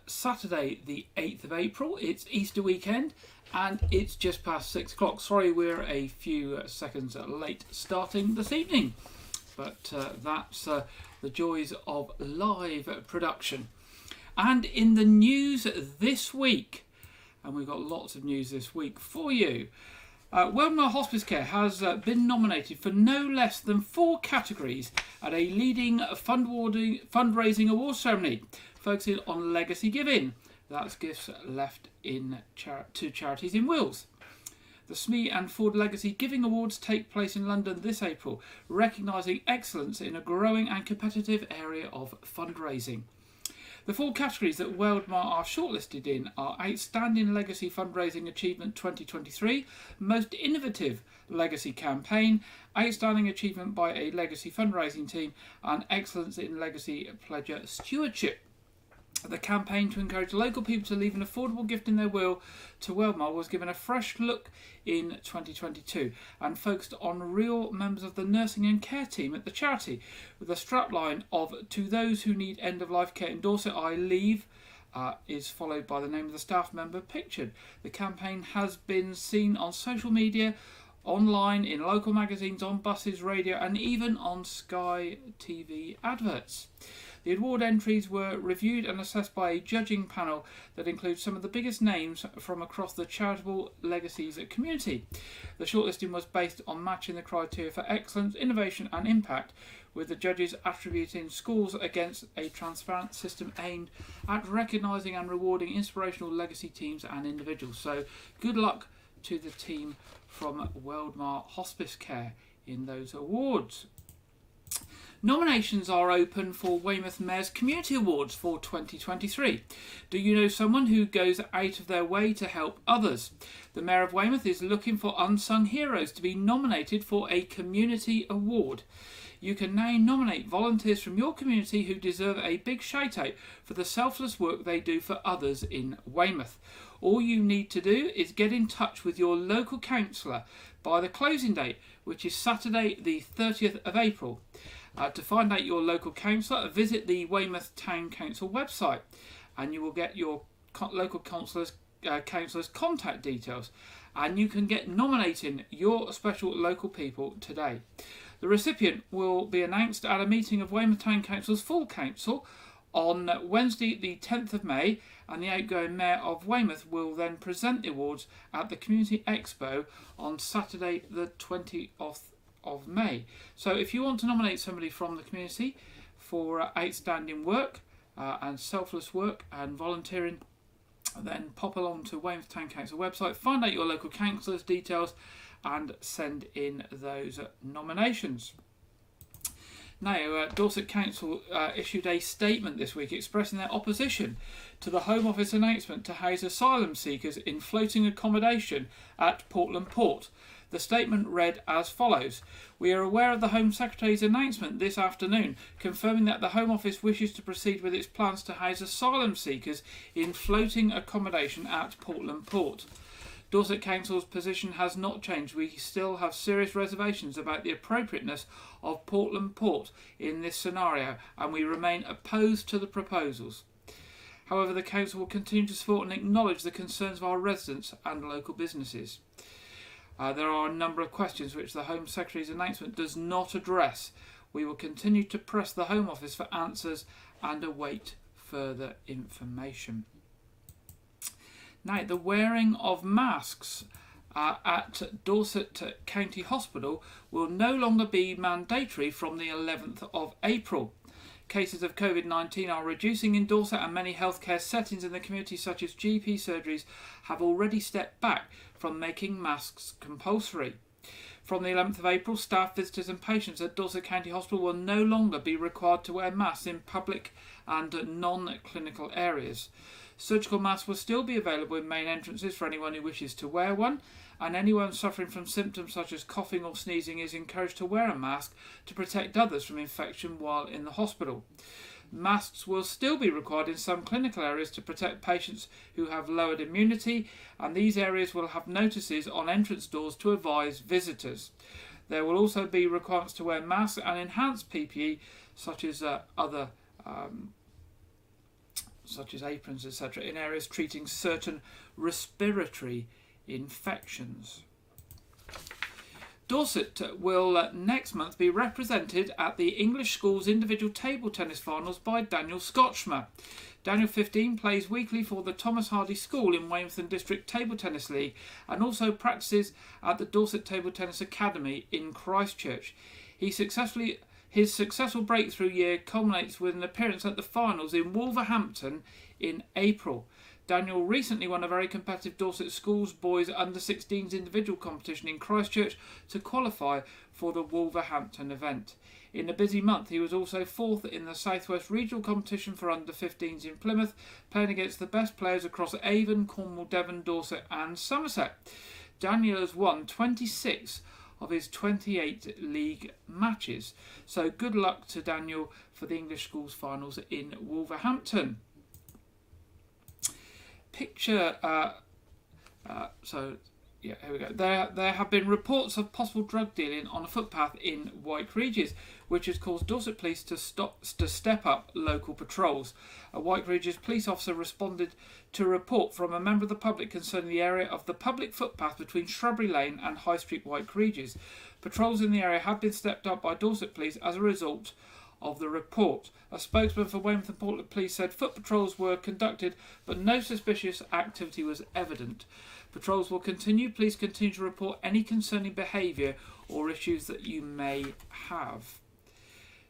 Saturday the 8th of April. It's Easter weekend and it's just past 6 o'clock. Sorry we're a few seconds late starting this evening, but that's the joys of live production. And in the news this week, and we've got lots of news this week for you, Weymouth Hospice Care has been nominated for no less than 4 categories at a leading fundraising awards ceremony focusing on legacy giving. That's gifts left to charities in wills. The Smee and Ford Legacy Giving Awards take place in London this April, recognising excellence in a growing and competitive area of fundraising. The 4 categories that Weymouth are shortlisted in are Outstanding Legacy Fundraising Achievement 2023, Most Innovative Legacy Campaign, Outstanding Achievement by a Legacy Fundraising Team, and Excellence in Legacy Pledger Stewardship. The campaign to encourage local people to leave an affordable gift in their will to Weymouth was given a fresh look in 2022 and focused on real members of the nursing and care team at the charity, with a strapline of "To those who need end-of-life care in Dorset, I leave" is followed by the name of the staff member pictured. The campaign has been seen on social media, online, in local magazines, on buses, radio, and even on Sky TV adverts. The award entries were reviewed and assessed by a judging panel that includes some of the biggest names from across the charitable legacies community. The shortlisting was based on matching the criteria for excellence, innovation and impact, with the judges attributing scores against a transparent system aimed at recognising and rewarding inspirational legacy teams and individuals. So good luck to the team from Weymouth Hospice Care in those awards. Nominations are open for Weymouth Mayor's Community Awards for 2023. Do you know someone who goes out of their way to help others? The Mayor of Weymouth is looking for unsung heroes to be nominated for a Community Award. You can now nominate volunteers from your community who deserve a big shout out for the selfless work they do for others in Weymouth. All you need to do is get in touch with your local councillor by the closing date, which is Saturday the 30th of April. To find out your local councillor, visit the Weymouth Town Council website and you will get your local councillor's contact details, and you can get nominating your special local people today. The recipient will be announced at a meeting of Weymouth Town Council's full council on Wednesday the 10th of May, and the outgoing Mayor of Weymouth will then present the awards at the Community Expo on Saturday the 20th of May. So if you want to nominate somebody from the community for outstanding work and selfless work and volunteering, then pop along to Weymouth Town Council website, find out your local councillor's details and send in those nominations. Now, Dorset Council issued a statement this week expressing their opposition to the Home Office announcement to house asylum seekers in floating accommodation at Portland Port. The statement read as follows: "We are aware of the Home Secretary's announcement this afternoon, confirming that the Home Office wishes to proceed with its plans to house asylum seekers in floating accommodation at Portland Port. Dorset Council's position has not changed. We still have serious reservations about the appropriateness of Portland Port in this scenario, and we remain opposed to the proposals. However, the Council will continue to support and acknowledge the concerns of our residents and local businesses." There are a number of questions which the Home Secretary's announcement does not address. We will continue to press the Home Office for answers and await further information. Now, the wearing of masks at Dorset County Hospital will no longer be mandatory from the 11th of April. Cases of COVID-19 are reducing in Dorset, and many healthcare settings in the community, such as GP surgeries, have already stepped back from making masks compulsory. From the 11th of April, staff, visitors and patients at Dorset County Hospital will no longer be required to wear masks in public and non-clinical areas. Surgical masks will still be available in main entrances for anyone who wishes to wear one, and anyone suffering from symptoms such as coughing or sneezing is encouraged to wear a mask to protect others from infection while in the hospital. Masks will still be required in some clinical areas to protect patients who have lowered immunity, and these areas will have notices on entrance doors to advise visitors. There will also be requirements to wear masks and enhanced PPE, such as other such as aprons, etc., in areas treating certain respiratory infections. Dorset will next month be represented at the English Schools Individual Table Tennis Finals by Daniel Scotchmer. Daniel, 15, plays weekly for the Thomas Hardy School in Weymouth and District Table Tennis League and also practices at the Dorset Table Tennis Academy in Christchurch. His successful breakthrough year culminates with an appearance at the finals in Wolverhampton in April. Daniel recently won a very competitive Dorset Schools Boys Under-16s individual competition in Christchurch to qualify for the Wolverhampton event. In a busy month, he was also fourth in the South West Regional competition for Under-15s in Plymouth, playing against the best players across Avon, Cornwall, Devon, Dorset and Somerset. Daniel has won 26 of his 28 league matches. So good luck to Daniel for the English Schools Finals in Wolverhampton. Here we go. There have been reports of possible drug dealing on a footpath in Wyke, Regis, which has caused Dorset Police to step up local patrols. A Wyke Regis police officer responded to a report from a member of the public concerning the area of the public footpath between Shrubbery Lane and High Street, Wyke Regis. Patrols in the area have been stepped up by Dorset Police as a result of the report. A spokesman for Weymouth and Portland Police said foot patrols were conducted, but no suspicious activity was evident. Patrols will continue. Please continue to report any concerning behaviour or issues that you may have.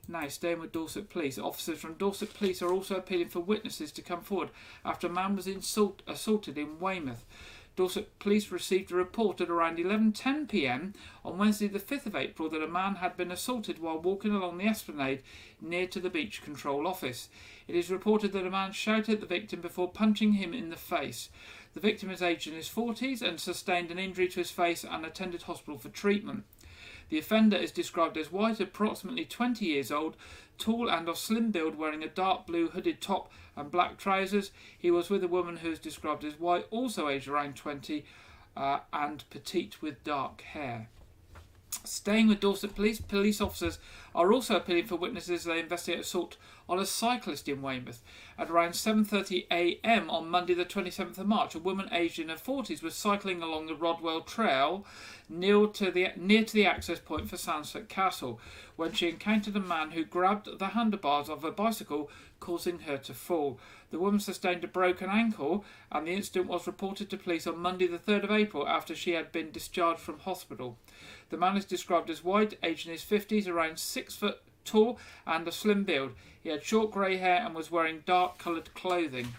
Now, staying with Dorset Police, officers from Dorset Police are also appealing for witnesses to come forward after a man was assaulted in Weymouth. Dorset Police received a report at around 11:10 p.m. on Wednesday the 5th of April that a man had been assaulted while walking along the esplanade near to the beach control office. It is reported that a man shouted at the victim before punching him in the face. The victim is aged in his 40s and sustained an injury to his face and attended hospital for treatment. The offender is described as white, approximately 20 years old, tall and of slim build, wearing a dark blue hooded top and black trousers. He was with a woman who is described as white, also aged around 20, and petite with dark hair. Staying with Dorset Police, police officers are also appealing for witnesses as they investigate assault on a cyclist in Weymouth. At around 7:30 a.m. on Monday the 27th of March, a woman aged in her 40s was cycling along the Rodwell Trail near to the access point for Sandset Castle when she encountered a man who grabbed the handlebars of her bicycle, causing her to fall. The woman sustained a broken ankle, and the incident was reported to police on Monday the 3rd of April after she had been discharged from hospital. The man is described as white, aged in his 50s, around 6 foot tall and a slim build. He had short grey hair and was wearing dark coloured clothing.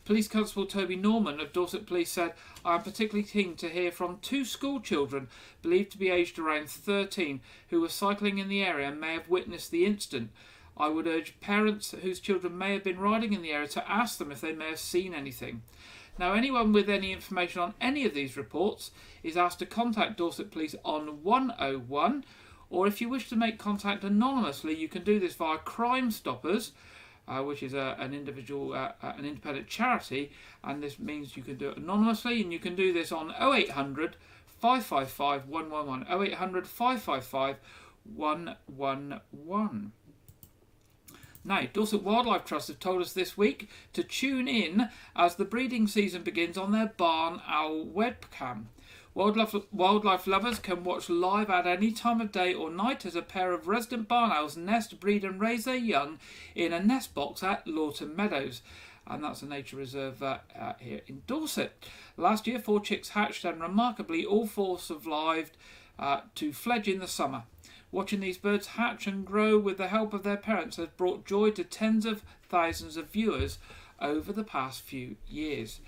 Police Constable Toby Norman of Dorset Police said, "I am particularly keen to hear from 2 school children, believed to be aged around 13, who were cycling in the area and may have witnessed the incident. I would urge parents whose children may have been riding in the area to ask them if they may have seen anything." Now, anyone with any information on any of these reports is asked to contact Dorset Police on 101, or if you wish to make contact anonymously, you can do this via Crime Stoppers, which is an independent charity, and this means you can do it anonymously, and you can do this on 0800 555 111, 0800 555 111. Now, Dorset Wildlife Trust have told us this week to tune in as the breeding season begins on their barn owl webcam. Wildlife lovers can watch live at any time of day or night as a pair of resident barn owls nest, breed and raise their young in a nest box at Lawton Meadows. And that's a nature reserve here in Dorset. Last year, 4 chicks hatched, and remarkably, all 4 survived to fledge in the summer. Watching these birds hatch and grow with the help of their parents has brought joy to tens of thousands of viewers over the past few years.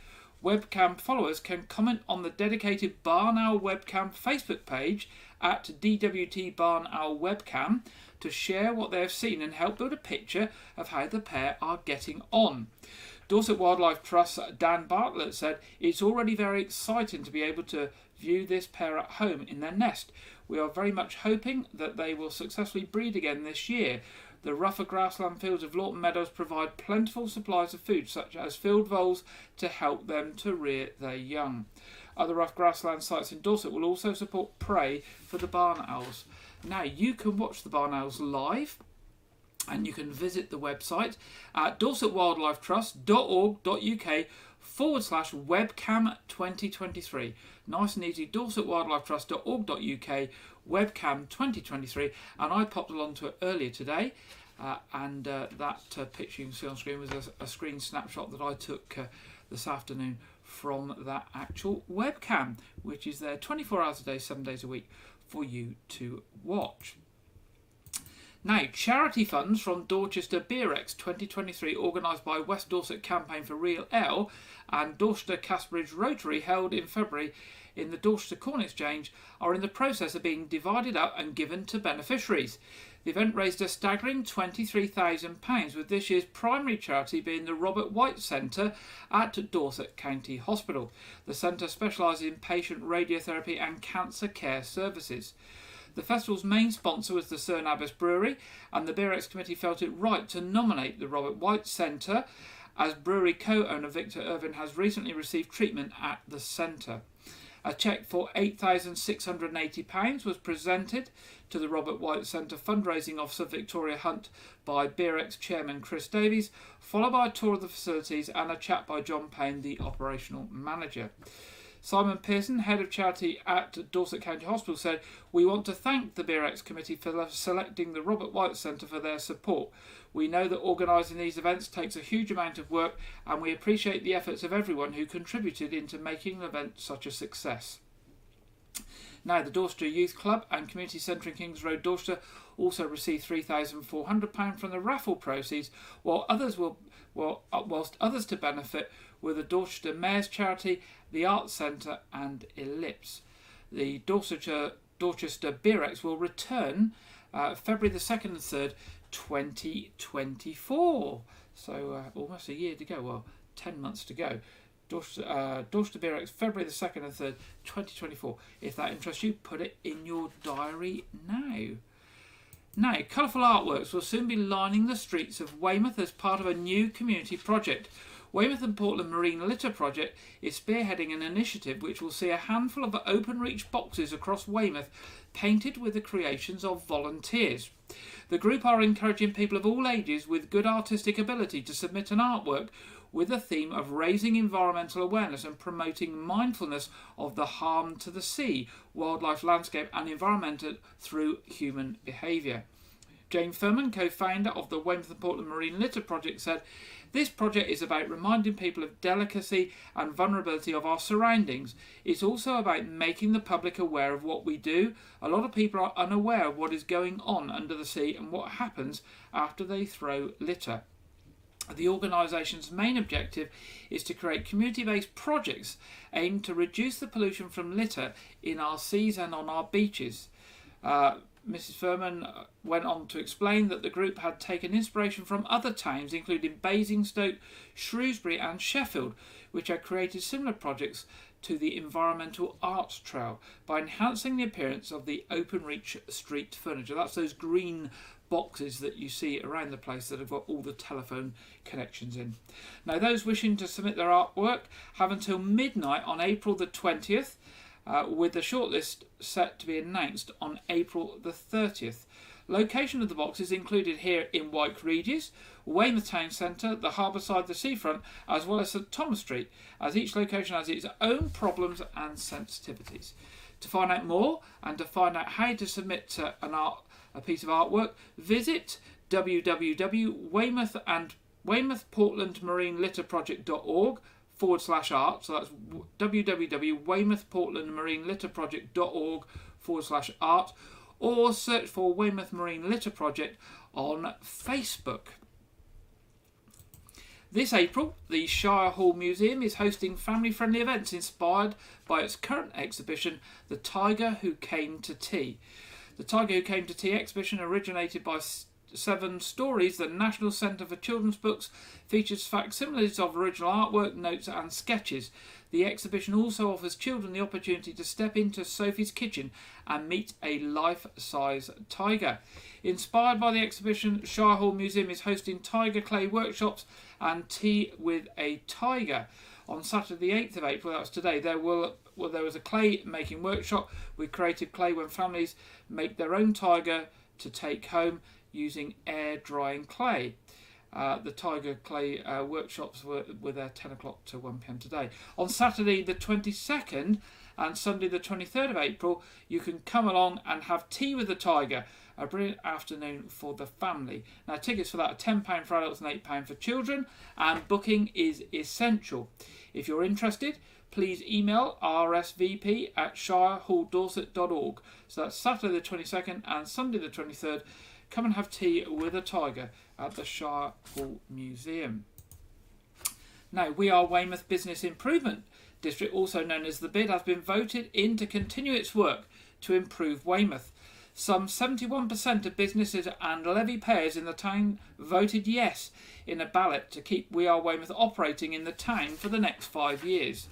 Webcam followers can comment on the dedicated Barn Owl Webcam Facebook page at DWT Barn Owl Webcam to share what they have seen and help build a picture of how the pair are getting on. Dorset Wildlife Trust's Dan Bartlett said, "It's already very exciting to be able to view this pair at home in their nest. We are very much hoping that they will successfully breed again this year. The rougher grassland fields of Lawton Meadows provide plentiful supplies of food, such as field voles, to help them to rear their young. Other rough grassland sites in Dorset will also support prey for the barn owls." Now, you can watch the barn owls live And you can visit the website at dorsetwildlifetrust.org.uk/webcam 2023. Nice and easy, dorsetwildlifetrust.org.uk webcam 2023. And I popped along to it earlier today. That picture you can see on screen was a screen snapshot that I took this afternoon from that actual webcam, which is there 24 hours a day, 7 days a week for you to watch. Now, charity funds from Dorchester Beerex 2023, organised by West Dorset Campaign for Real Ale and Dorchester Castbridge Rotary, held in February in the Dorchester Corn Exchange, are in the process of being divided up and given to beneficiaries. The event raised a staggering £23,000, with this year's primary charity being the Robert Wyke Centre at Dorset County Hospital. The centre specialises in patient radiotherapy and cancer care services. The festival's main sponsor was the Cerne Abbas Brewery, and the Beerex committee felt it right to nominate the Robert Wyke Centre, as brewery co-owner Victor Irvin has recently received treatment at the centre. A cheque for £8,680 was presented to the Robert Wyke Centre fundraising officer Victoria Hunt by Beerex chairman Chris Davies, followed by a tour of the facilities and a chat by John Payne, the operational manager. Simon Pearson, head of charity at Dorset County Hospital, said, "We want to thank the Beerex committee for selecting the Robert Wyke Centre for their support. We know that organising these events takes a huge amount of work, and we appreciate the efforts of everyone who contributed into making the event such a success." Now, the Dorchester Youth Club and Community Centre in Kings Road, Dorchester, also received £3,400 from the raffle proceeds, whilst others to benefit were the Dorchester Mayor's Charity, the Arts Centre and Ellipse. The Dorchester Beerex will return February the 2nd and 3rd, 2024. So almost a year to go, well, 10 months to go. Dorchester Beerex, February the 2nd and 3rd, 2024. If that interests you, put it in your diary now. Now, colourful artworks will soon be lining the streets of Weymouth as part of a new community project. Weymouth and Portland Marine Litter Project is spearheading an initiative which will see a handful of open-reach boxes across Weymouth painted with the creations of volunteers. The group are encouraging people of all ages with good artistic ability to submit an artwork with the theme of raising environmental awareness and promoting mindfulness of the harm to the sea, wildlife, landscape and environment through human behaviour. Jane Furman, co-founder of the Weymouth and Portland Marine Litter Project, said, "This project is about reminding people of delicacy and vulnerability of our surroundings. It's also about making the public aware of what we do. A lot of people are unaware of what is going on under the sea and what happens after they throw litter." The organisation's main objective is to create community-based projects aimed to reduce the pollution from litter in our seas and on our beaches. Mrs. Furman went on to explain that the group had taken inspiration from other towns, including Basingstoke, Shrewsbury and Sheffield, which had created similar projects to the Environmental Arts Trail by enhancing the appearance of the open-reach street furniture. That's those green boxes that you see around the place that have got all the telephone connections in. Now, those wishing to submit their artwork have until midnight on April the 20th, with the shortlist set to be announced on April the 30th. Location of the box is included here in Wyke, Regis, Weymouth Town Centre, the Harbourside, the Seafront, as well as St Thomas Street, as each location has its own problems and sensitivities. To find out more and to find out how to submit a piece of artwork, visit www.weymouthportlandmarinelitterproject.org/art. So that's www.weymouthportlandmarinelitterproject.org/art, or search for Weymouth Marine Litter Project on Facebook. This April, the Shire Hall Museum is hosting family-friendly events inspired by its current exhibition, The Tiger Who Came to Tea. The Tiger Who Came to Tea exhibition, originated by Seven Stories, the National Centre for Children's Books, features facsimiles of original artwork, notes and sketches. The exhibition also offers children the opportunity to step into Sophie's kitchen and meet a life-size tiger. Inspired by the exhibition, Shire Hall Museum is hosting tiger clay workshops and tea with a tiger. On Saturday the 8th of April, that was today, there was a clay making workshop with creative clay when families make their own tiger to take home. using air drying clay. The Tiger Clay workshops were there 10 o'clock to 1 p.m. today. On Saturday the 22nd and Sunday the 23rd of April, you can come along and have tea with the Tiger. A brilliant afternoon for the family. Now, tickets for that are £10 for adults and £8 for children, and booking is essential. If you're interested, please email rsvp@shirehalldorset.org. So that's Saturday the 22nd and Sunday the 23rd. Come and have tea with a Tiger at the Shire Hall Museum. Now, We Are Weymouth Business Improvement District, also known as the BID, has been voted in to continue its work to improve Weymouth. Some 71% of businesses and levy payers in the town voted yes in a ballot to keep We Are Weymouth operating in the town for the next 5 years.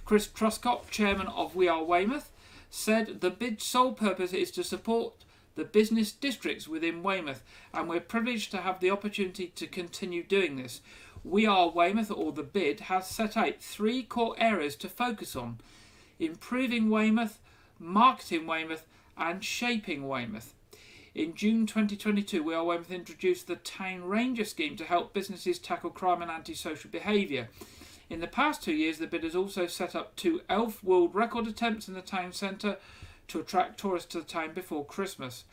Chris Truscott, chairman of We Are Weymouth, said the BID's sole purpose is to support the business districts within Weymouth, and we're privileged to have the opportunity to continue doing this. We Are Weymouth, or the BID, has set out 3 core areas to focus on: improving Weymouth, marketing Weymouth, and shaping Weymouth. In June 2022, We Are Weymouth introduced the Town Ranger scheme to help businesses tackle crime and antisocial behaviour. In the past 2 years, the BID has also set up 2 Elf World Record attempts in the town centre to attract tourists to the town before Christmas.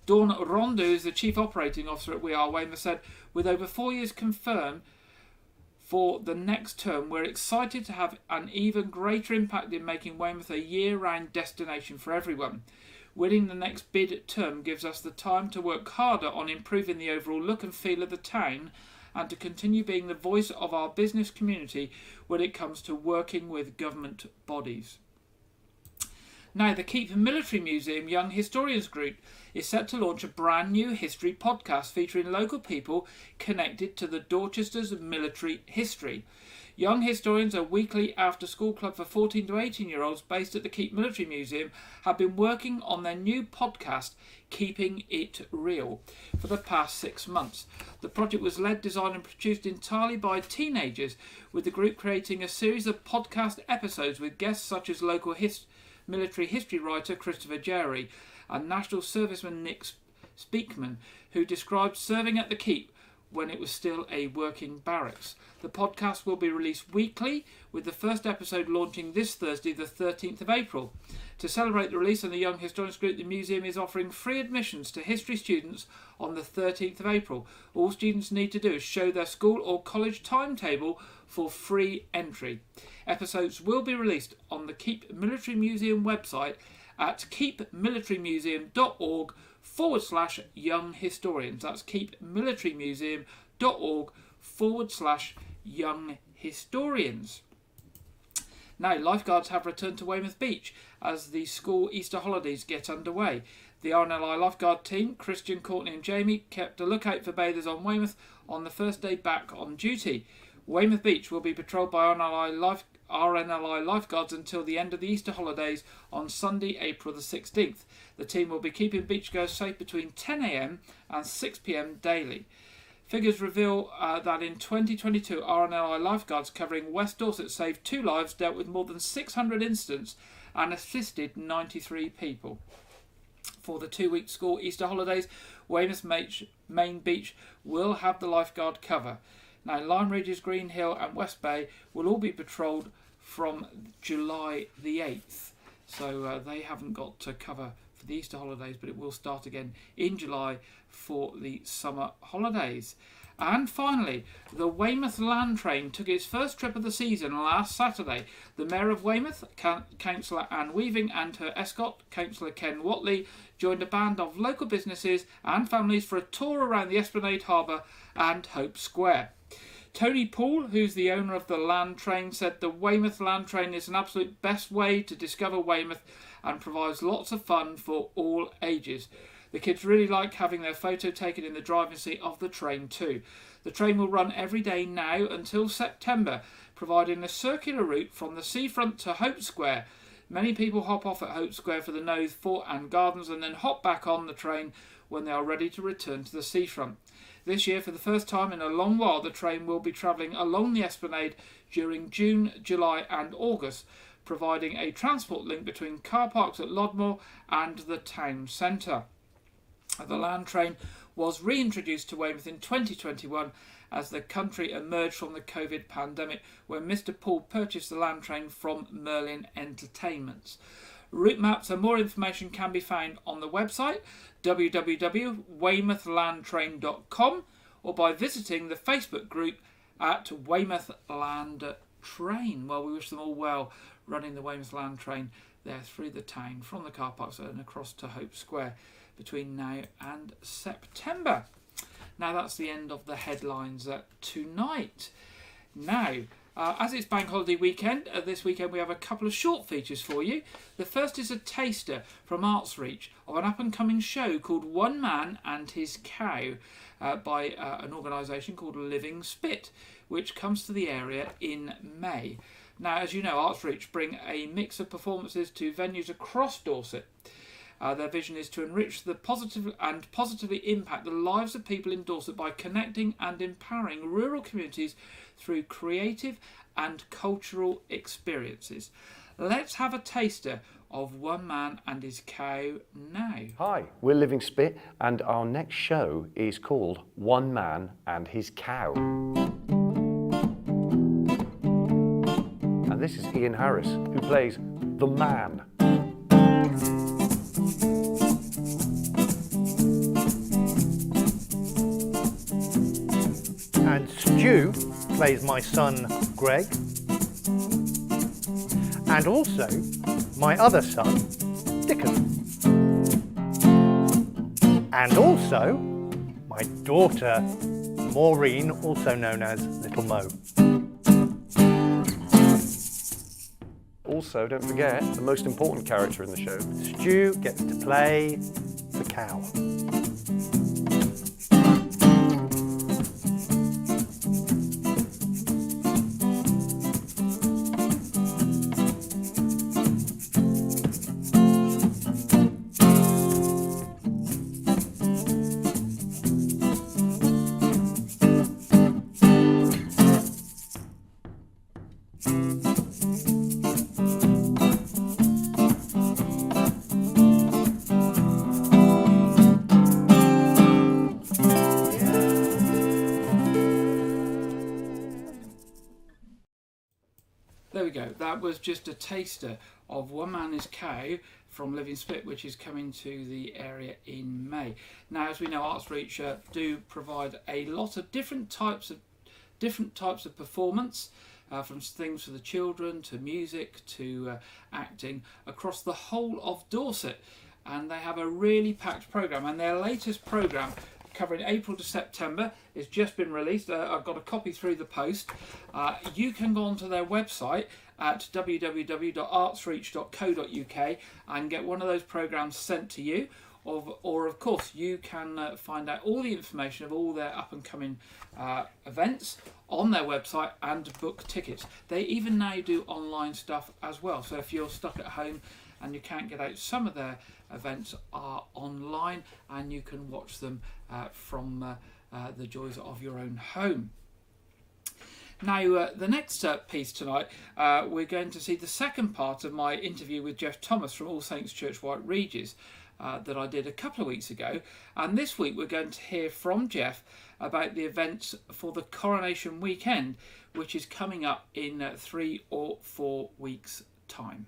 Dawn Rondu is the Chief Operating Officer at We Are Weymouth, said, with over 4 years confirmed for the next term, we're excited to have an even greater impact in making Weymouth a year-round destination for everyone. Winning the next BID term gives us the time to work harder on improving the overall look and feel of the town, and to continue being the voice of our business community when it comes to working with government bodies. Now, the Keep Military Museum Young Historians Group is set to launch a brand new history podcast featuring local people connected to the Dorchester's military history. Young Historians, a weekly after-school club for 14 to 18-year-olds based at the Keep Military Museum, have been working on their new podcast, Keeping It Real, for the past 6 months. The project was led, designed and produced entirely by teenagers, with the group creating a series of podcast episodes with guests such as local military history writer Christopher Jerry and National Serviceman Nick Speakman, who described serving at the Keep when it was still a working barracks. The podcast will be released weekly, with the first episode launching this Thursday, the 13th of April. To celebrate the release of the Young Historians Group, the museum is offering free admissions to history students on the 13th of April. All students need to do is show their school or college timetable for free entry. Episodes will be released on the Keep Military Museum website at keepmilitarymuseum.org/young historians. That's keepmilitarymuseum.org/young historians. Now, lifeguards have returned to Weymouth Beach as the school Easter holidays get underway. The RNLI lifeguard team, Christian, Courtney and Jamie, kept a lookout for bathers on Weymouth on the first day back on duty. Weymouth Beach will be patrolled by RNLI lifeguards until the end of the Easter holidays on Sunday, April the 16th. The team will be keeping beachgoers safe between 10 a.m. and 6 p.m. daily. Figures reveal that in 2022, RNLI lifeguards covering West Dorset saved 2 lives, dealt with more than 600 incidents and assisted 93 people. For the 2-week school Easter holidays, Weymouth main beach will have the lifeguard cover. Now, Lime Ridges, Green Hill and West Bay will all be patrolled from July the 8th. So they haven't got to cover for the Easter holidays, but it will start again in July for the summer holidays. And finally, the Weymouth Land Train took its first trip of the season last Saturday. The Mayor of Weymouth, Councillor Anne Weaving, and her escort, Councillor Ken Watley, joined a band of local businesses and families for a tour around the Esplanade Harbour and Hope Square. Tony Poole, who's the owner of the Land Train, said the Weymouth Land Train is an absolute best way to discover Weymouth and provides lots of fun for all ages. The kids really like having their photo taken in the driving seat of the train too. The train will run every day now until September, providing a circular route from the seafront to Hope Square. Many people hop off at Hope Square for the Nose, Fort and Gardens and then hop back on the train when they are ready to return to the seafront. This year, for the first time in a long while, the train will be travelling along the Esplanade during June, July and August, providing a transport link between car parks at Lodmore and the town centre. The land train was reintroduced to Weymouth in 2021 as the country emerged from the COVID pandemic, when Mr. Paul purchased the land train from Merlin Entertainments. Route maps and more information can be found on the website www.weymouthlandtrain.com or by visiting the Facebook group at Weymouth Land Train. Well, we wish them all well running the Weymouth Land Train there through the town from the car parks and across to Hope Square between now and September. Now that's the end of the headlines tonight. Now, as it's Bank Holiday weekend, this weekend we have a couple of short features for you. The first is a taster from Arts Reach of an up-and-coming show called One Man and His Cow by an organisation called Living Spit, which comes to the area in May. Now, as you know, Arts Reach bring a mix of performances to venues across Dorset. Their vision is to enrich the positively impact the lives of people in Dorset by connecting and empowering rural communities through creative and cultural experiences. Let's have a taster of One Man and His Cow now. Hi, we're Living Spit, and our next show is called One Man and His Cow. And this is Ian Harris, who plays the man. And Stu plays my son Greg, and also my other son Dickon, and also my daughter Maureen, also known as Little Mo. Also, don't forget, the most important character in the show. Stu gets to play the cow. There we go. That was just a taster of One Man His Cow from Living Spit, which is coming to the area in May. Now, as we know, Arts Reach do provide a lot of different types of performance, from things for the children to music to acting across the whole of Dorset, and they have a really packed programme. And their latest programme, covering April to September, has just been released. I've got a copy through the post. You can go onto their website at www.artsreach.co.uk and get one of those programmes sent to you. Or of course, you can find out all the information of all their up-and-coming events on their website and book tickets. They even now do online stuff as well. So if you're stuck at home and you can't get out, some of their events are online and you can watch them from the joys of your own home. Now, the next piece tonight, we're going to see the second part of my interview with Jeff Thomas from All Saints Church, Wyke, Regis, that I did a couple of weeks ago. And this week we're going to hear from Jeff about the events for the Coronation Weekend, which is coming up in 3 or 4 weeks' time.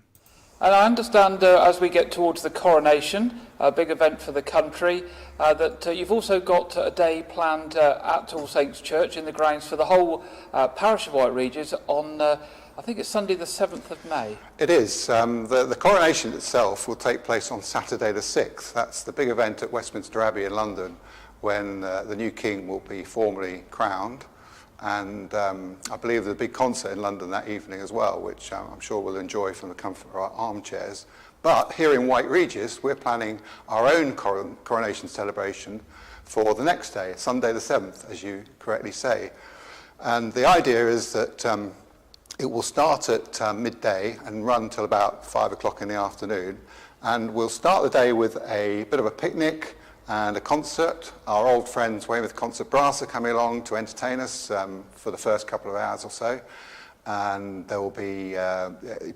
And I understand as we get towards the coronation, a big event for the country, that you've also got a day planned at All Saints Church in the grounds for the whole parish of Wyke Regis on, I think it's Sunday the 7th of May. It is. The coronation itself will take place on Saturday the 6th. That's the big event at Westminster Abbey in London when the new king will be formally crowned. And I believe there's a big concert in London that evening as well, which I'm sure we'll enjoy from the comfort of our armchairs. But here in Wyke Regis, we're planning our own coronation celebration for the next day, Sunday the 7th, as you correctly say. And the idea is that it will start at midday and run till about 5 o'clock in the afternoon. And we'll start the day with a bit of a picnic and a concert. Our old friends Weymouth Concert Brass are coming along to entertain us for the first couple of hours or so. And there will be,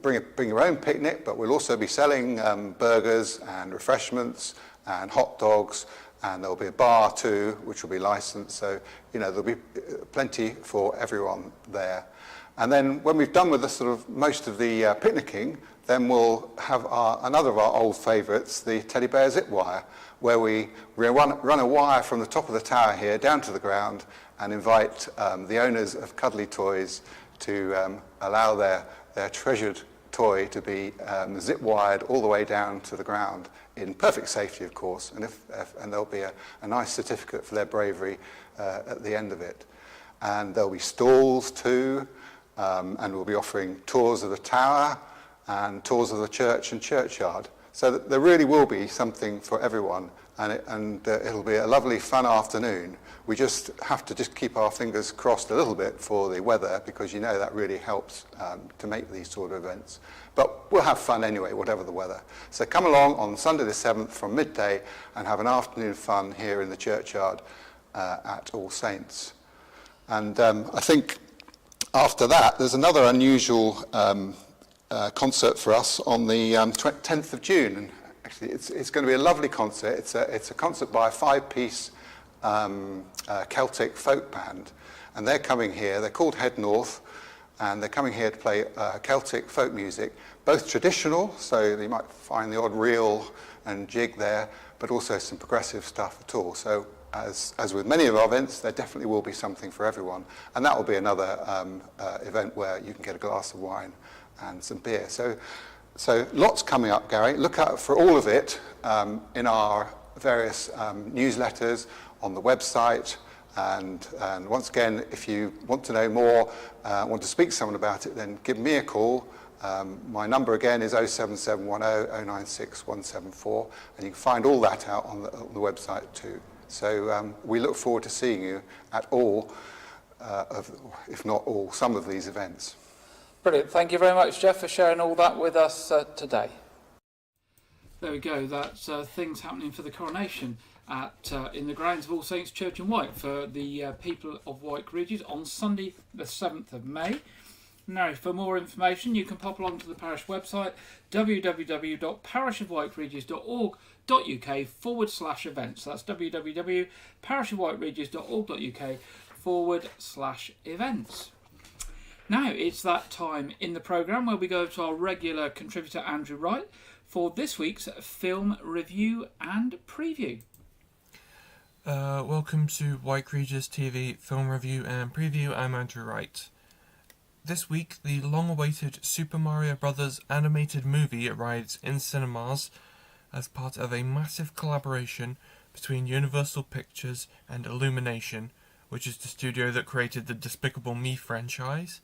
bring your own picnic, but we'll also be selling burgers and refreshments and hot dogs and there'll be a bar too, which will be licensed. So, there'll be plenty for everyone there. And then when we've done with most of the picnicking, then we'll have another of our old favourites, the teddy bear zip wire, where we run a wire from the top of the tower here down to the ground and invite the owners of Cuddly Toys to allow their treasured toy to be zip wired all the way down to the ground in perfect safety, of course, and there'll be a nice certificate for their bravery at the end of it. And there'll be stalls too, and we'll be offering tours of the tower and tours of the church and churchyard. So that there really will be something for everyone, and it'll be a lovely, fun afternoon. We just have to keep our fingers crossed a little bit for the weather, because that really helps to make these sort of events. But we'll have fun anyway, whatever the weather. So come along on Sunday the 7th from midday and have an afternoon fun here in the churchyard at All Saints. And I think after that, there's another unusual concert for us on the 10th of June. And actually, it's going to be a lovely concert. It's a concert by a 5-piece Celtic folk band. And they're coming here. They're called Head North. And they're coming here to play Celtic folk music, both traditional, so you might find the odd reel and jig there, but also some progressive stuff at all. So as with many of our events, there definitely will be something for everyone. And that will be another event where you can get a glass of wine and some beer. So lots coming up, Gary. Look out for all of it in our various newsletters, on the website. And once again, if you want to know more, want to speak to someone about it, then give me a call. My number again is 07710 096 174, and you can find all that out on the website too. So we look forward to seeing you at all, if not all, some of these events. Brilliant. Thank you very much, Jeff, for sharing all that with us today. There we go. That's things happening for the coronation in the grounds of All Saints Church in Wyke for the people of Wyke Regis on Sunday the 7th of May. Now, for more information, you can pop along to the parish website, www.parishofwykeregis.org.uk/events. That's www.parishofwykeregis.org.uk/events. Now, it's that time in the programme where we go to our regular contributor, Andrew Wright, for this week's film review and preview. Welcome to Wyke Regis TV Film Review and Preview. I'm Andrew Wright. This week, the long-awaited Super Mario Bros. Animated movie arrives in cinemas as part of a massive collaboration between Universal Pictures and Illumination, which is the studio that created the Despicable Me franchise,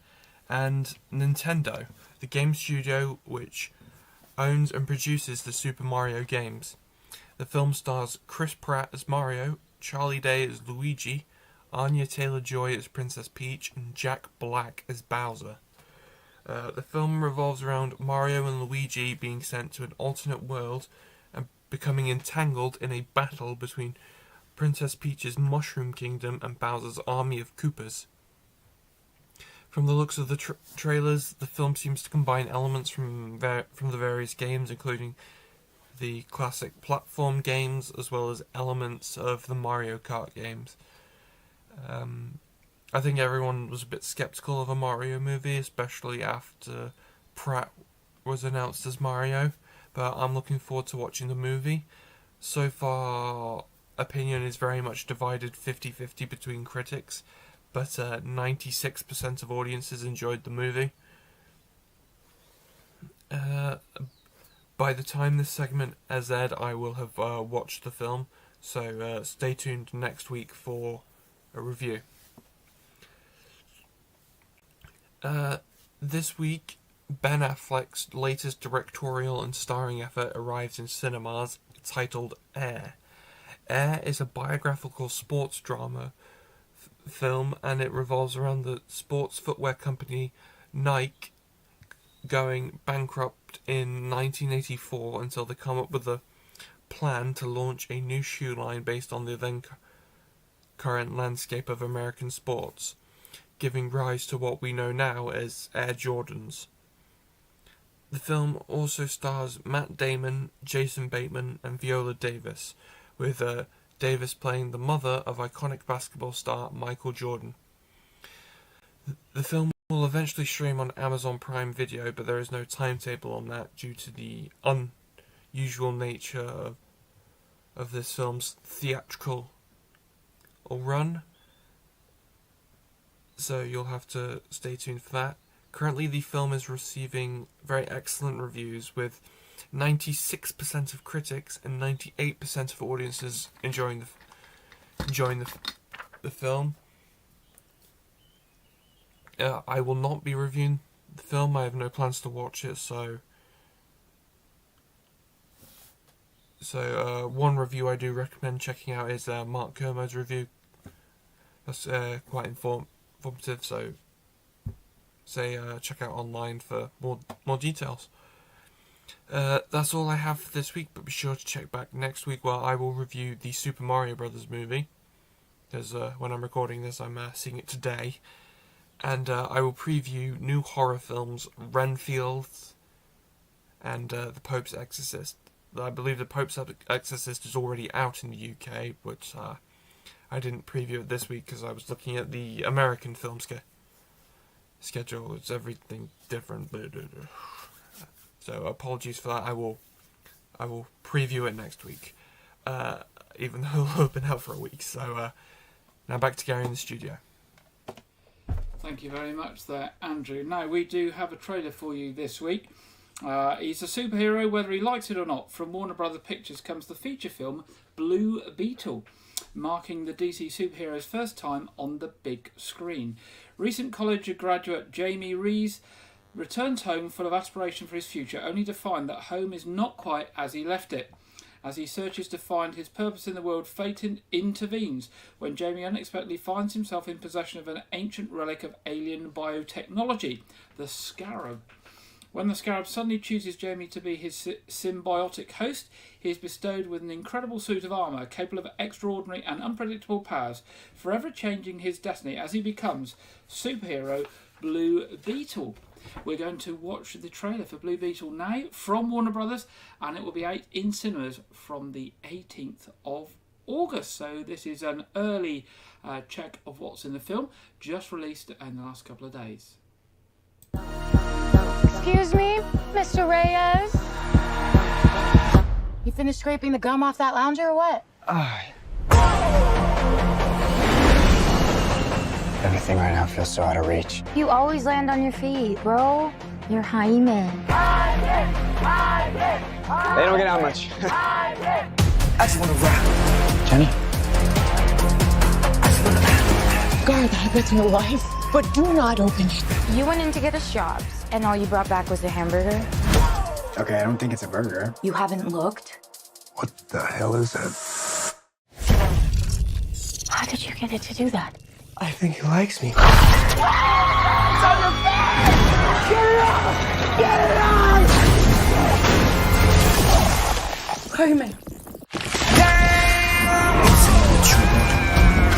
and Nintendo, the game studio which owns and produces the Super Mario games. The film stars Chris Pratt as Mario, Charlie Day as Luigi, Anya Taylor-Joy as Princess Peach, and Jack Black as Bowser. The film revolves around Mario and Luigi being sent to an alternate world and becoming entangled in a battle between Princess Peach's Mushroom Kingdom and Bowser's army of Koopas. From the looks of the trailers, the film seems to combine elements from the various games, including the classic platform games, as well as elements of the Mario Kart games. I think everyone was a bit skeptical of a Mario movie, especially after Pratt was announced as Mario, but I'm looking forward to watching the movie. So far, opinion is very much divided 50-50 between critics, but 96% of audiences enjoyed the movie. By the time this segment has aired, I will have watched the film, so stay tuned next week for a review. This week, Ben Affleck's latest directorial and starring effort arrives in cinemas, titled Air. Air is a biographical sports drama film, and it revolves around the sports footwear company Nike going bankrupt in 1984 until they come up with a plan to launch a new shoe line based on the then current landscape of American sports, giving rise to what we know now as Air Jordans. The film also stars Matt Damon, Jason Bateman, and Viola Davis, with Davis playing the mother of iconic basketball star Michael Jordan. The film will eventually stream on Amazon Prime Video, but there is no timetable on that due to the unusual nature of this film's theatrical run. So you'll have to stay tuned for that. Currently the film is receiving very excellent reviews, with 96% of critics and 98% of audiences enjoying the film. I will not be reviewing the film. I have no plans to watch it, so one review I do recommend checking out is Mark Kermode's review. That's quite informative, so check out online for more details. That's all I have for this week, but be sure to check back next week where I will review the Super Mario Brothers movie, because when I'm recording this I'm seeing it today, and I will preview new horror films, Renfield and The Pope's Exorcist. I believe The Pope's Exorcist is already out in the UK, but I didn't preview it this week because I was looking at the American film schedule. It's everything different. So apologies for that. I will preview it next week, even though it'll have been out for a week. So now back to Gary in the studio. Thank you very much there, Andrew. Now, we do have a trailer for you this week. He's a superhero whether he likes it or not. From Warner Brothers Pictures comes the feature film Blue Beetle, marking the DC superhero's first time on the big screen. Recent college graduate Jamie Rees returns home full of aspiration for his future, only to find that home is not quite as he left it. As he searches to find his purpose in the world, fate intervenes when Jamie unexpectedly finds himself in possession of an ancient relic of alien biotechnology, the Scarab. When the Scarab suddenly chooses Jamie to be his symbiotic host, he is bestowed with an incredible suit of armour capable of extraordinary and unpredictable powers, forever changing his destiny as he becomes superhero Blue Beetle. We're going to watch the trailer for Blue Beetle now from Warner Brothers, and it will be out in cinemas from the 18th of August. So this is an early check of what's in the film, just released in the last couple of days. Excuse me, Mr. Reyes? You finished scraping the gum off that lounger or what? Everything right now feels so out of reach. You always land on your feet, bro. You're Jaime. They don't get out much. I just wanna rock. Jenny? God, that's my wife. But do not open it. You went in to get us jobs, and all you brought back was a hamburger? Okay, I don't think it's a burger. You haven't looked? What the hell is that? How did you get it to do that? I think he likes me. Jaime.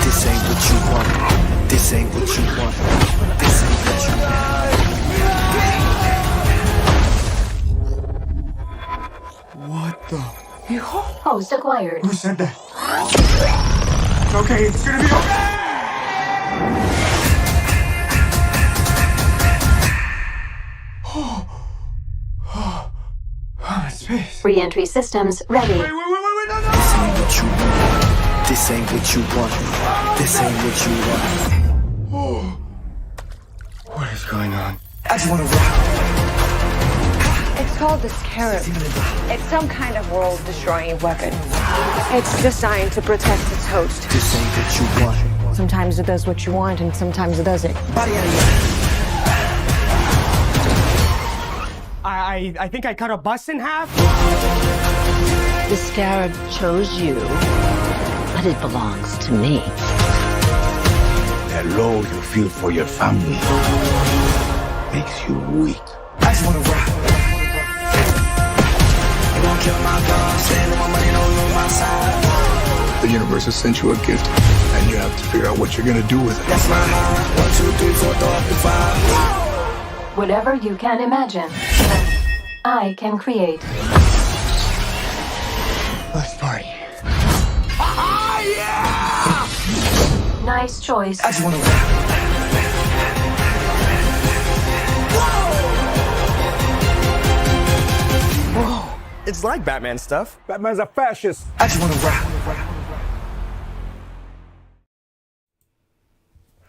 This ain't what you want. This ain't what you want. This ain't what you want. What the? Host acquired. Who said that? It's okay. It's gonna be okay. Space. Re-entry systems ready. Wait, no. This ain't what you want. This ain't what you want. This ain't what you want. Oh. What is going on? I just wanna rock. It's called the Scarab. It's some kind of world-destroying weapon. It's designed to protect its host. This ain't what you want. Sometimes it does what you want, and sometimes it doesn't. Body out of here. I think I cut a bus in half. The Scarab chose you, but it belongs to me. That love you feel for your family makes you weak. I just wanna rock. You won't kill my dog, say no more money, no on my side. The universe has sent you a gift, and you have to figure out what you're gonna do with it. That's my heart. 1, 2, 3, 4, 5. Whatever you can imagine, I can create. Let's party. Nice choice. I just wanna Whoa, it's like Batman stuff. Batman's a fascist. I just wanna rap.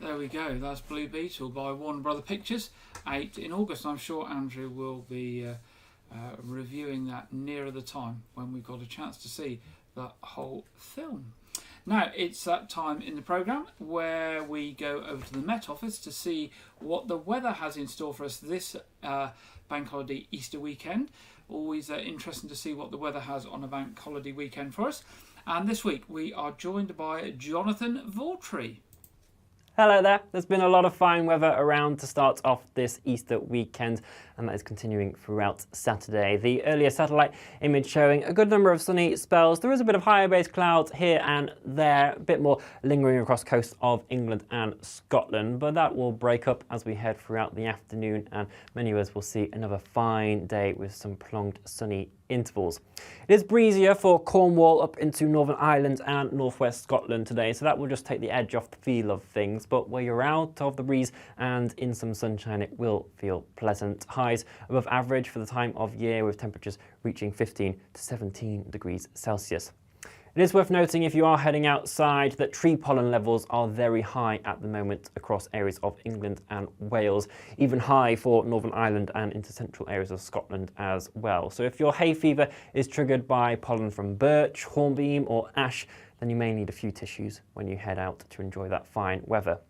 There we go. That's Blue Beetle by Warner Brother Pictures, out in August. I'm sure Andrew will be reviewing that nearer the time when we've got a chance to see the whole film. Now, it's that time in the programme where we go over to the Met Office to see what the weather has in store for us this bank holiday Easter weekend. Always interesting to see what the weather has on a bank holiday weekend for us. And this week we are joined by Jonathan Vautry. Hello there. There's been a lot of fine weather around to start off this Easter weekend, and that is continuing throughout Saturday. The earlier satellite image showing a good number of sunny spells. There is a bit of higher base clouds here and there, a bit more lingering across coast of England and Scotland, but that will break up as we head throughout the afternoon, and many of us will see another fine day with some prolonged sunny intervals. It is breezier for Cornwall up into Northern Ireland and northwest Scotland today, so that will just take the edge off the feel of things, but where you're out of the breeze and in some sunshine, it will feel pleasant. Highs above average for the time of year, with temperatures reaching 15 to 17 degrees Celsius. It is worth noting, if you are heading outside, that tree pollen levels are very high at the moment across areas of England and Wales, even high for Northern Ireland and into central areas of Scotland as well. So if your hay fever is triggered by pollen from birch, hornbeam or ash, then you may need a few tissues when you head out to enjoy that fine weather.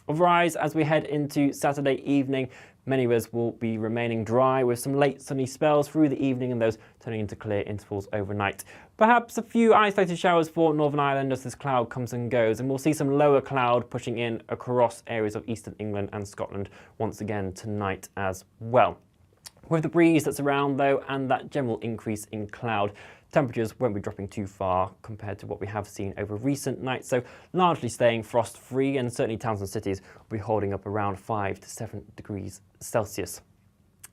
Otherwise, as we head into Saturday evening, many of us will be remaining dry with some late sunny spells through the evening and those turning into clear intervals overnight. Perhaps a few isolated showers for Northern Ireland as this cloud comes and goes, and we'll see some lower cloud pushing in across areas of eastern England and Scotland once again tonight as well. With the breeze that's around though and that general increase in cloud, temperatures won't be dropping too far compared to what we have seen over recent nights, so largely staying frost-free, and certainly towns and cities will be holding up around 5 to 7 degrees Celsius.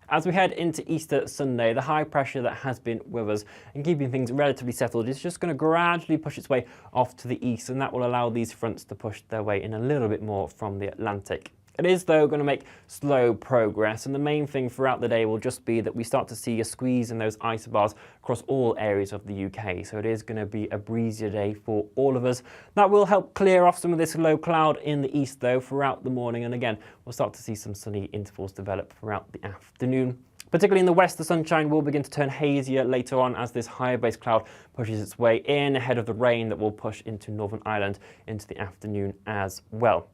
As we head into Easter Sunday, the high pressure that has been with us and keeping things relatively settled is just going to gradually push its way off to the east, and that will allow these fronts to push their way in a little bit more from the Atlantic. It is, though, going to make slow progress, and the main thing throughout the day will just be that we start to see a squeeze in those isobars across all areas of the UK. So it is going to be a breezier day for all of us. That will help clear off some of this low cloud in the east, though, throughout the morning. And again, we'll start to see some sunny intervals develop throughout the afternoon. Particularly in the west, the sunshine will begin to turn hazier later on as this higher base cloud pushes its way in ahead of the rain that will push into Northern Ireland into the afternoon as well.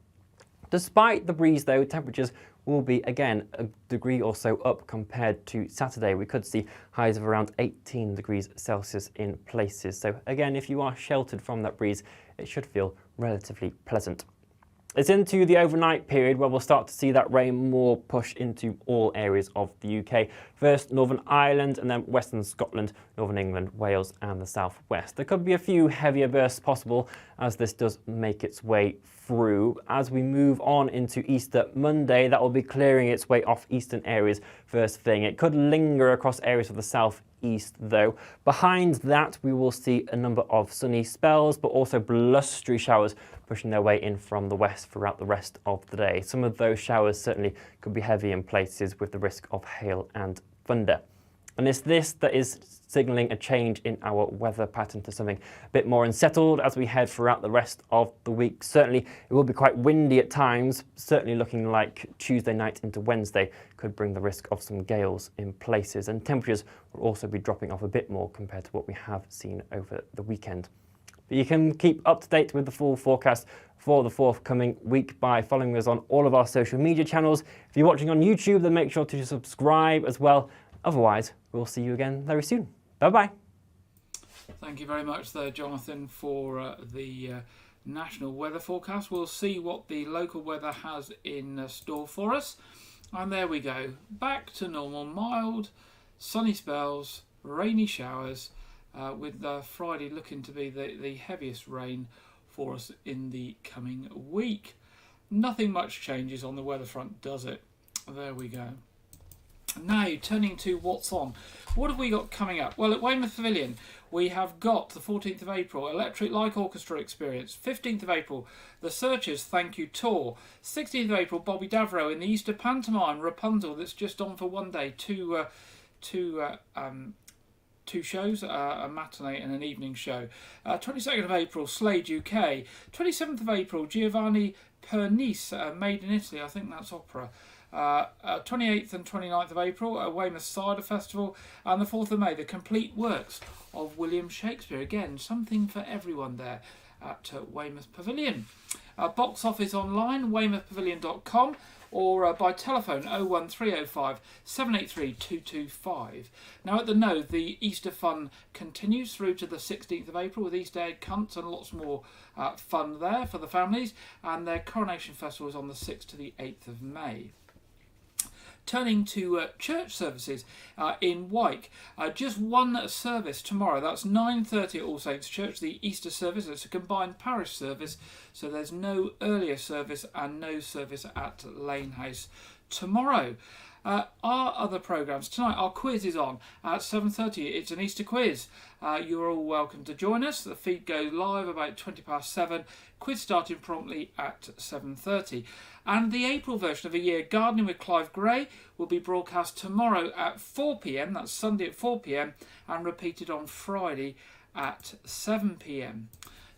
Despite the breeze though, temperatures will be again a degree or so up compared to Saturday. We could see highs of around 18 degrees Celsius in places. So again, if you are sheltered from that breeze, it should feel relatively pleasant. It's into the overnight period where we'll start to see that rain more push into all areas of the UK. First Northern Ireland and then Western Scotland, Northern England, Wales and the southwest. There could be a few heavier bursts possible as this does make its way through. As we move on into Easter Monday, that will be clearing its way off eastern areas first thing. It could linger across areas of the southeast though. Behind that we will see a number of sunny spells but also blustery showers pushing their way in from the west throughout the rest of the day. Some of those showers certainly could be heavy in places with the risk of hail and thunder. And it's this that is signalling a change in our weather pattern to something a bit more unsettled as we head throughout the rest of the week. Certainly it will be quite windy at times, certainly looking like Tuesday night into Wednesday could bring the risk of some gales in places, and temperatures will also be dropping off a bit more compared to what we have seen over the weekend. But you can keep up to date with the full forecast for the forthcoming week by following us on all of our social media channels. If you're watching on YouTube, then make sure to subscribe as well. Otherwise, we'll see you again very soon. Bye-bye. Thank you very much there, Jonathan, for the national weather forecast. We'll see what the local weather has in store for us. And there we go. Back to normal. Mild, sunny spells, rainy showers, with Friday looking to be the heaviest rain for us in the coming week. Nothing much changes on the weather front, does it? There we go. Now, turning to what's on. What have we got coming up? Well, at Weymouth Pavilion, we have got the 14th of April, Electric Light Orchestra Experience. 15th of April, The Searchers Thank You Tour. 16th of April, Bobby Davro in the Easter Pantomime, Rapunzel, that's just on for one day. Two shows, a matinee and an evening show. 22nd of April, Slade UK. 27th of April, Giovanni Pernice, Made in Italy, I think that's opera. 28th and 29th of April, Weymouth Cider Festival, and the 4th of May, the complete works of William Shakespeare. Again, something for everyone there at Weymouth Pavilion. Box office online, weymouthpavilion.com, or by telephone 01305 783 225. Now at the Node, the Easter fun continues through to the 16th of April with Easter egg cunts and lots more fun there for the families, and their Coronation Festival is on the 6th to the 8th of May. Turning to church services in Wyke, just one service tomorrow. That's 9:30 at All Saints Church, the Easter service. It's a combined parish service, so there's no earlier service and no service at Lane House tomorrow. Our other programmes tonight, our quiz is on at 7:30. It's an Easter quiz. You're all welcome to join us. The feed goes live about 7:20. Quiz starting promptly at 7:30. And the April version of A Year Gardening with Clive Gray will be broadcast tomorrow at 4 p.m. That's Sunday at 4 p.m. and repeated on Friday at 7 p.m.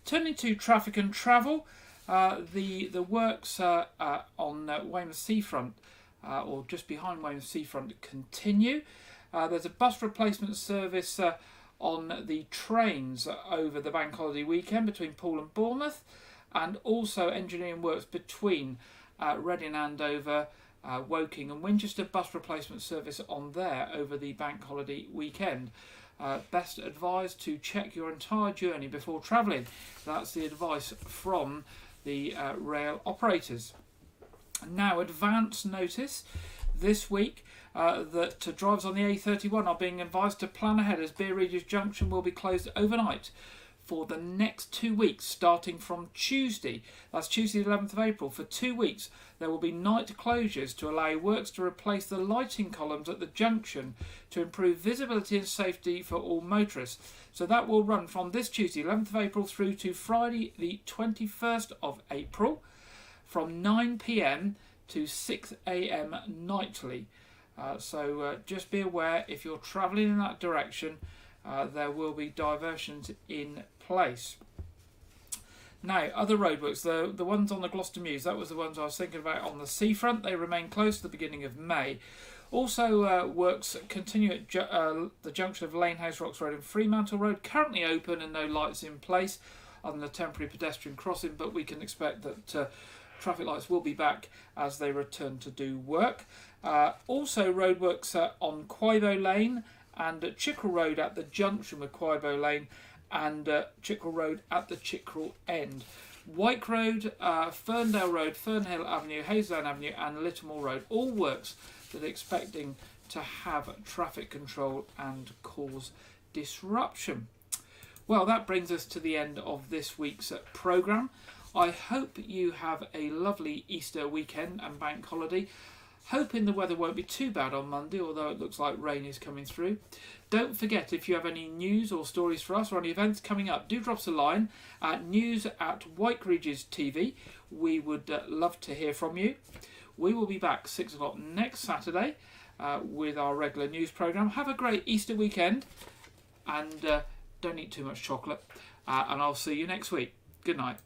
Turning to traffic and travel, the works on Weymouth Seafront, or just behind Weymouth Seafront, continue. There's a bus replacement service on the trains over the bank holiday weekend between Poole and Bournemouth, and also engineering works between Reading, Andover, Woking and Winchester. Bus replacement service on there over the bank holiday weekend. Best advised to check your entire journey before travelling. That's the advice from the rail operators. Now, advance notice this week that drivers on the A31 are being advised to plan ahead, as Regis Junction will be closed overnight for the next 2 weeks, starting from Tuesday. That's Tuesday the 11th of April. For 2 weeks, there will be night closures to allow works to replace the lighting columns at the junction to improve visibility and safety for all motorists. So that will run from this Tuesday, 11th of April, through to Friday, the 21st of April, from 9 p.m. to 6 a.m. nightly. So just be aware, if you're travelling in that direction, there will be diversions in place. Now, other roadworks, the ones on the Gloucester Mews, that was the ones I was thinking about on the seafront. They remain closed to the beginning of May. Also, works continue at the junction of Lane House, Rocks Road and Fremantle Road, currently open and no lights in place other than a temporary pedestrian crossing, but we can expect that traffic lights will be back as they return to do work. Also, roadworks on Quibo Lane and Chickerell Road at the junction with Quibo Lane, and Chickerell Road at the Chickerell end. Wyke Road, Ferndale Road, Fernhill Avenue, Hazeldown Avenue and Littlemore Road, all works that are expecting to have traffic control and cause disruption. Well, that brings us to the end of this week's programme. I hope you have a lovely Easter weekend and bank holiday. Hoping the weather won't be too bad on Monday, although it looks like rain is coming through. Don't forget, if you have any news or stories for us or any events coming up, do drop us a line at news@Wyke Regis TV. We would love to hear from you. We will be back 6 o'clock next Saturday with our regular news programme. Have a great Easter weekend and don't eat too much chocolate. And I'll see you next week. Good night.